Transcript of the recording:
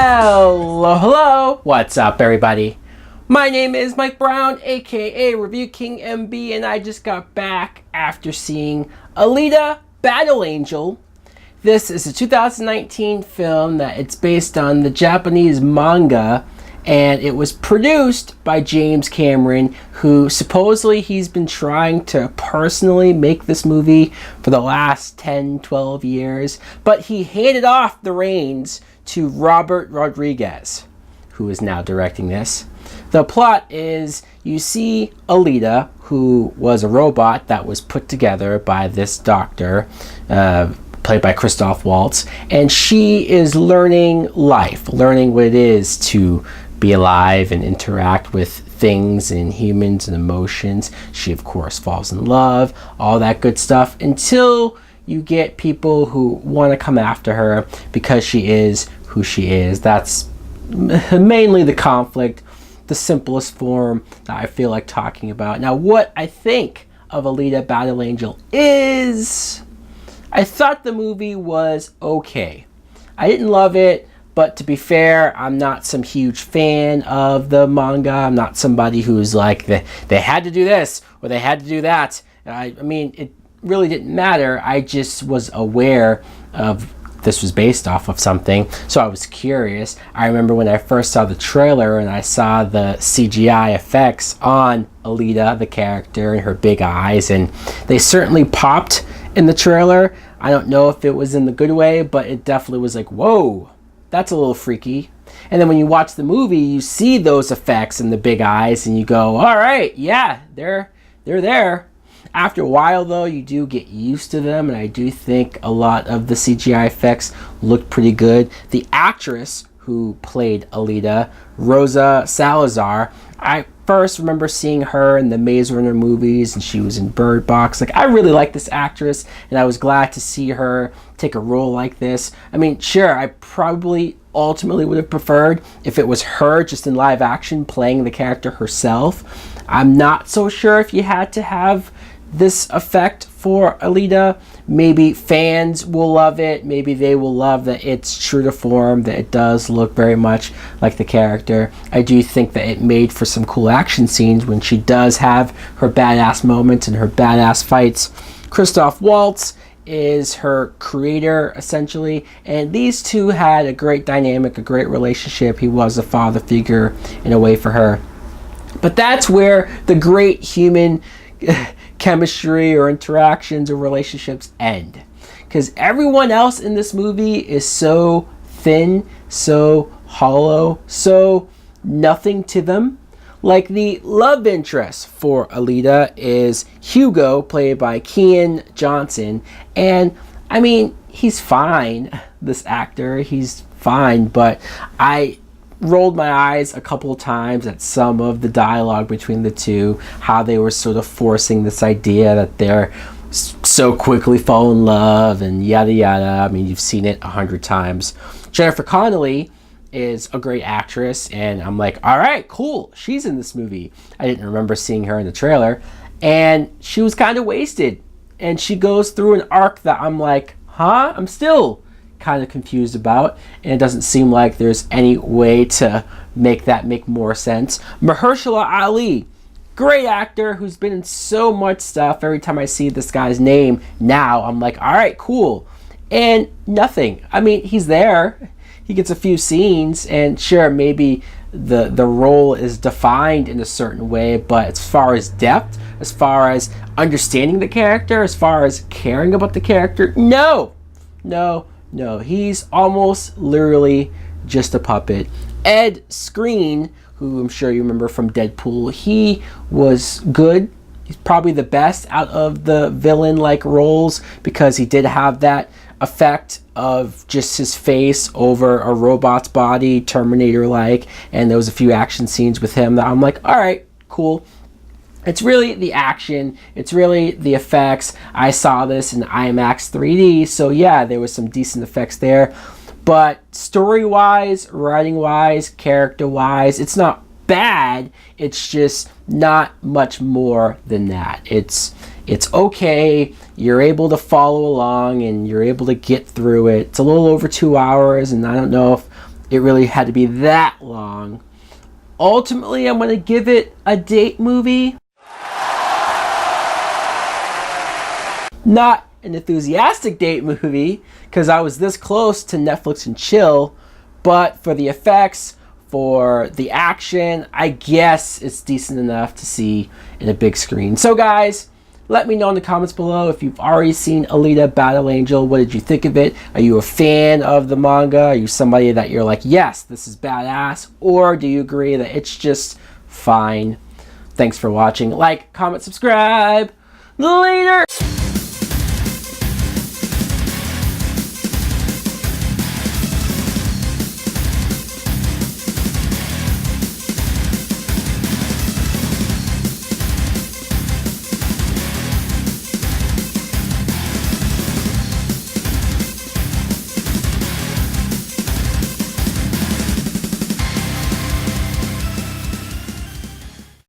Hello, what's up everybody? My name is Mike Brown, aka Review King MB, and I just got back after seeing Alita Battle Angel. This is a 2019 film that it's based on the Japanese manga, and it was produced by James Cameron, who supposedly he's been trying to personally make this movie for the last 10-12 years, but he handed off the reins to Robert Rodriguez, who is now directing this. The plot is you see Alita, who was a robot that was put together by this doctor, played by Christoph Waltz, and she is learning life, learning what it is to be alive and interact with things and humans and emotions. She, of course, falls in love, all that good stuff, until you get people who want to come after her because she is who she is. That's mainly the conflict, the simplest form that I feel like talking about. Now, what I think of Alita Battle Angel is, I thought the movie was okay. I didn't love it, but to be fair, I'm not some huge fan of the manga. I'm not somebody who's like, they had to do this or they had to do that. I mean, it really didn't matter. I just was aware of this was based off of something, so I was curious. I remember when I first saw the trailer and I saw the CGI effects on Alita, the character, and her big eyes, and they certainly popped in the trailer. I don't know if it was in the good way, but it definitely was like, whoa, that's a little freaky. And then when you watch the movie, you see those effects and the big eyes, and you go, all right, yeah, they're there. After a while, though, you do get used to them, and I do think a lot of the CGI effects look pretty good. The actress who played Alita, Rosa Salazar, I first remember seeing her in the Maze Runner movies, and she was in Bird Box. Like, I really like this actress, and I was glad to see her take a role like this. I mean, sure, I probably ultimately would have preferred if it was her just in live action playing the character herself. I'm not so sure if you had to have this effect for Alita. Maybe fans will love it. Maybe they will love that it's true to form, that it does look very much like the character. I do think that it made for some cool action scenes when she does have her badass moments and her badass fights. Christoph Waltz is her creator, essentially, and these two had a great dynamic, a great relationship. He was a father figure in a way for her. But that's where the great human chemistry or interactions or relationships end, because everyone else in this movie is so thin, so hollow, so nothing to them. Like, the love interest for Alita is Hugo, played by Kean Johnson, and I mean, he's fine, this actor, he's fine, but I rolled my eyes a couple of times at some of the dialogue between the two, how they were sort of forcing this idea that they're so quickly fall in love and yada yada. I mean, you've seen it 100 times. Jennifer Connelly is a great actress, and I'm like, all right, cool, she's in this movie. I didn't remember seeing her in the trailer, and she was kind of wasted, and she goes through an arc that I'm like, huh? I'm still kind of confused about, and it doesn't seem like there's any way to make that make more sense. Mahershala Ali, great actor who's been in so much stuff. Every time I see this guy's name now, I'm like, all right, cool. And nothing. I mean, he's there, he gets a few scenes, and sure, maybe the role is defined in a certain way, but as far as depth, as far as understanding the character, as far as caring about the character, no, he's almost literally just a puppet. Ed Skrein, who I'm sure you remember from Deadpool, he was good. He's probably the best out of the villain-like roles, because he did have that effect of just his face over a robot's body, Terminator-like, and there was a few action scenes with him that I'm like, all right, cool. It's really the action, it's really the effects. I saw this in IMAX 3D, so yeah, there was some decent effects there. But story-wise, writing-wise, character-wise, it's not bad. It's just not much more than that. It's okay. You're able to follow along and you're able to get through it. It's a little over 2 hours, and I don't know if it really had to be that long. Ultimately, I'm going to give it a date movie. Not an enthusiastic date movie, because I was this close to Netflix and chill, but for the effects, for the action, I guess it's decent enough to see in a big screen. So guys, let me know in the comments below if you've already seen Alita Battle Angel. What did you think of it? Are you a fan of the manga? Are you somebody that you're like, yes, this is badass? Or do you agree that it's just fine? Thanks for watching. Like, comment, subscribe. Later!